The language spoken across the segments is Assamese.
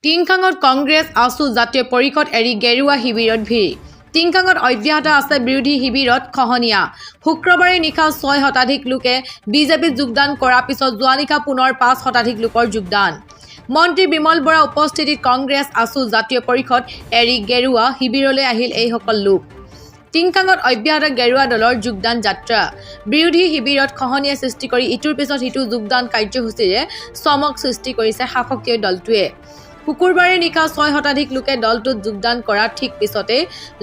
টিংখাঙত কংগ্ৰেছ আছু জাতীয় পৰিষদ এৰি গেৰুৱা শিবিৰত ভিৰ টিংখাঙত অব্যাহত আছে বিৰোধী শিবিৰত খহনীয়া শুক্ৰবাৰে নিশা 6 শতাধিক লোকে বিজেপিত যোগদান কৰাৰ পিছত যোৱা নিশা পুনৰ 5 শতাধিক লোকৰ যোগদান মন্ত্ৰী বিমল বৰা উপস্থিতিত কংগ্ৰেছ আছু জাতীয় পৰিষদ এৰি গেৰুৱা শিবিৰলৈ আহিল এইসকল লোক টিংখাঙত অব্যাহত গেৰুৱা দলৰ যোগদান যাত্ৰা বিৰোধী শিবিৰত খহনীয়া সৃষ্টি কৰি ইটোৰ পিছত সিটো যোগদান কাৰ্যসূচীৰে চমক সৃষ্টি কৰিছে শাসকীয় দলটোৱে শুকুৰবাৰে নিশা 6 শতাধিক লোকে দলটোত যোগদান কৰাৰ ঠিক পিছতে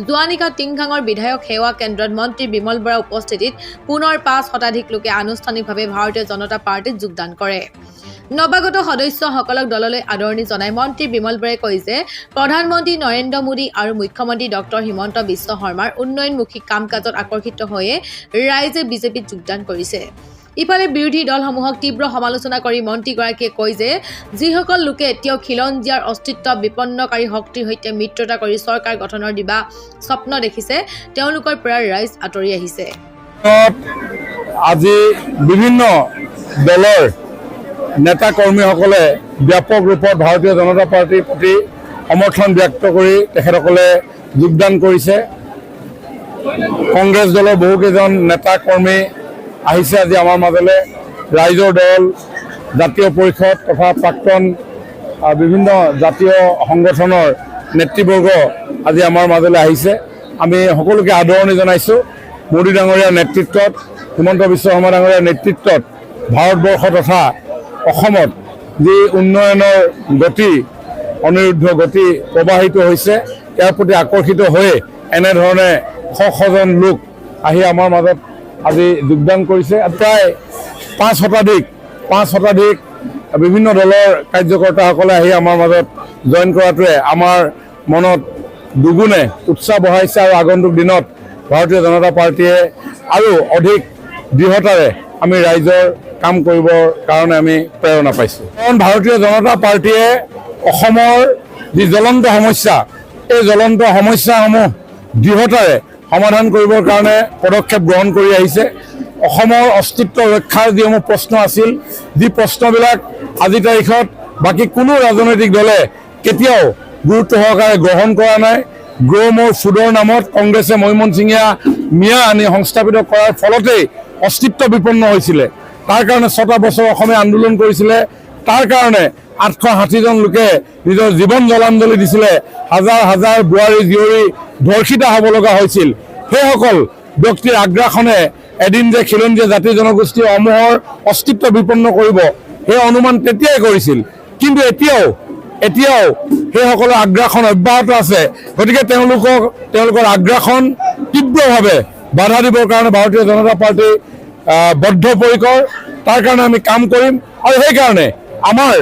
যোৱা নিশা টিংখাঙৰ বিধায়ক সেৱা কেন্দ্ৰত মন্ত্ৰী বিমল বৰা উপস্থিতিত পুনৰ 5 শতাধিক লোকে আনুষ্ঠানিকভাৱে ভাৰতীয় জনতা পাৰ্টিত যোগদান কৰে নৱাগত সদস্যসকলক দললৈ আদৰণি জনাই মন্ত্ৰী বিমল বৰাই কয় যে প্ৰধানমন্ত্ৰী নৰেন্দ্ৰ মোদী আৰু মুখ্যমন্ত্ৰী ডক্টৰ হিমন্ত বিশ্ব শৰ্মাৰ উন্নয়নমুখী কাম-কাজত আকৰ্ষিত হৈয়ে ৰাইজে বিজেপিত যোগদান কৰিছে ইফালে বিৰোধী দলসমূহক তীব্ৰ সমালোচনা কৰি মন্ত্ৰীগৰাকীয়ে কয় যে যিসকল লোকে এতিয়াও খিলঞ্জীয়াৰ অস্তিত্ব বিপন্নকাৰী শক্তিৰ সৈতে মিত্ৰতা কৰি চৰকাৰ গঠনৰ দিবা স্বপ্ন দেখিছে তেওঁলোকৰ পৰা ৰাইজ আঁতৰি আহিছে আজি বিভিন্ন দলৰ নেতা কৰ্মীসকলে ব্যাপক ৰূপত ভাৰতীয় জনতা পাৰ্টিৰ প্ৰতি সমৰ্থন ব্যক্ত কৰি তেখেতসকলে যোগদান কৰিছে কংগ্ৰেছ দলৰ বহুকেইজন নেতা কৰ্মী আহিছে আজি আমাৰ মাজলৈ ৰাইজৰ দল জাতীয় পৰিষদ তথা প্ৰাক্তন বিভিন্ন জাতীয় সংগঠনৰ নেতৃবৰ্গ আজি আমাৰ মাজলৈ আহিছে আমি সকলোকে আদৰণি জনাইছোঁ মোদী ডাঙৰীয়াৰ নেতৃত্বত হিমন্ত বিশ্ব শৰ্মা ডাঙৰীয়াৰ নেতৃত্বত ভাৰতবৰ্ষ তথা অসমত যি উন্নয়নৰ গতি অনিৰুদ্ধ গতি প্ৰবাহিত হৈছে ইয়াৰ প্ৰতি আকৰ্ষিত হৈ এনেধৰণে শজন লোক আহি আমাৰ মাজত আজি যোগদান কৰিছে প্ৰায় 5 শতাধিক বিভিন্ন দলৰ কাৰ্যকৰ্তাসকলে আহি আমাৰ মাজত জইন কৰাটোৱে আমাৰ মনত দুগুণে উৎসাহ বঢ়াইছে আৰু আগন্তুক দিনত ভাৰতীয় জনতা পাৰ্টিয়ে আৰু অধিক দৃঢ়তাৰে আমি ৰাইজৰ কাম কৰিবৰ কাৰণে আমি প্ৰেৰণা পাইছোঁ কাৰণ ভাৰতীয় জনতা পাৰ্টিয়ে অসমৰ যি জ্বলন্ত সমস্যা এই জ্বলন্ত সমস্যাসমূহ দৃঢ়তাৰে সমাধান কৰিবৰ কাৰণে পদক্ষেপ গ্ৰহণ কৰি আহিছে অসমৰ অস্তিত্ব ৰক্ষাৰ যিসমূহ প্ৰশ্ন আছিল যি প্ৰশ্নবিলাক আজি তাৰিখত বাকী কোনো ৰাজনৈতিক দলে কেতিয়াও গুৰুত্ব সহকাৰে গ্ৰহণ কৰা নাই গ্ৰ' মোৰ ফুডৰ নামত কংগ্ৰেছে মৈমনসিঙীয়া মিয়া আনি সংস্থাপিত কৰাৰ ফলতেই অস্তিত্ব বিপন্ন হৈছিলে তাৰ কাৰণে 6টা বছৰ অসমে আন্দোলন কৰিছিলে তাৰ কাৰণে 860জন লোকে নিজৰ জীৱন জলাঞ্জলি দিছিলে হাজাৰ হাজাৰ বোৱাৰী জীয়ৰী ধৰ্ষিতা হ'ব লগা হৈছিল সেইসকল ব্যক্তিৰ আগ্ৰাসনে এদিন যে খিলঞ্জীয়া জাতি জনগোষ্ঠীৰ সমূহৰ অস্তিত্ব বিপন্ন কৰিব সেই অনুমান তেতিয়াই কৰিছিল কিন্তু এতিয়াও সেইসকলৰ আগ্ৰাসন অব্যাহত আছে গতিকে তেওঁলোকৰ আগ্ৰাসন তীব্ৰভাৱে বাধা দিবৰ কাৰণে ভাৰতীয় জনতা পাৰ্টি বদ্ধপৰিকৰ তাৰ কাৰণে আমি কাম কৰিম আৰু সেইকাৰণে আমাৰ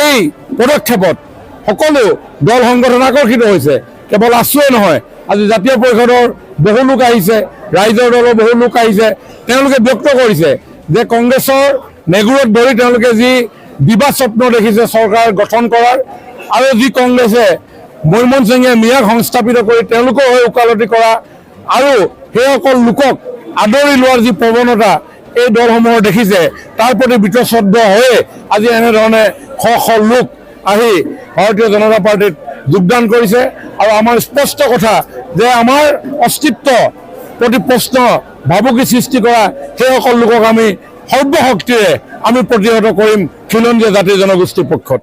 এই পদক্ষেপত সকলো দল সংগঠন আকৰ্ষিত হৈছে কেৱল আছুৱে নহয় আজি জাতীয় পৰিষদৰ বহু লোক আহিছে ৰাইজৰ দলৰ বহু লোক আহিছে তেওঁলোকে ব্যক্ত কৰিছে যে কংগ্ৰেছৰ নেগুৰত ধৰি তেওঁলোকে যি দিবা স্বপ্ন দেখিছে চৰকাৰ গঠন কৰাৰ আৰু যি কংগ্ৰেছে মৈমনসিঙীয়া মিয়াক সংস্থাপিত কৰি তেওঁলোকৰ হৈ ওকালতি কৰা আৰু সেইসকল লোকক আদৰি লোৱাৰ যি প্ৰৱণতা এই দলসমূহৰ দেখিছে তাৰ প্ৰতি বীতশ্ৰদ্ধ হৈ আজি এনেধৰণে শ লোক আহি ভাৰতীয় জনতা পাৰ্টিত যোগদান কৰিছে আৰু আমাৰ স্পষ্ট কথা যে আমাৰ অস্তিত্ব প্ৰতি প্ৰশ্ন ভাবুকি সৃষ্টি কৰা সেইসকল লোকক আমি সৰ্বশক্তিৰে আমি প্ৰতিহত কৰিম খিলঞ্জীয়া জাতি জনগোষ্ঠীৰ পক্ষত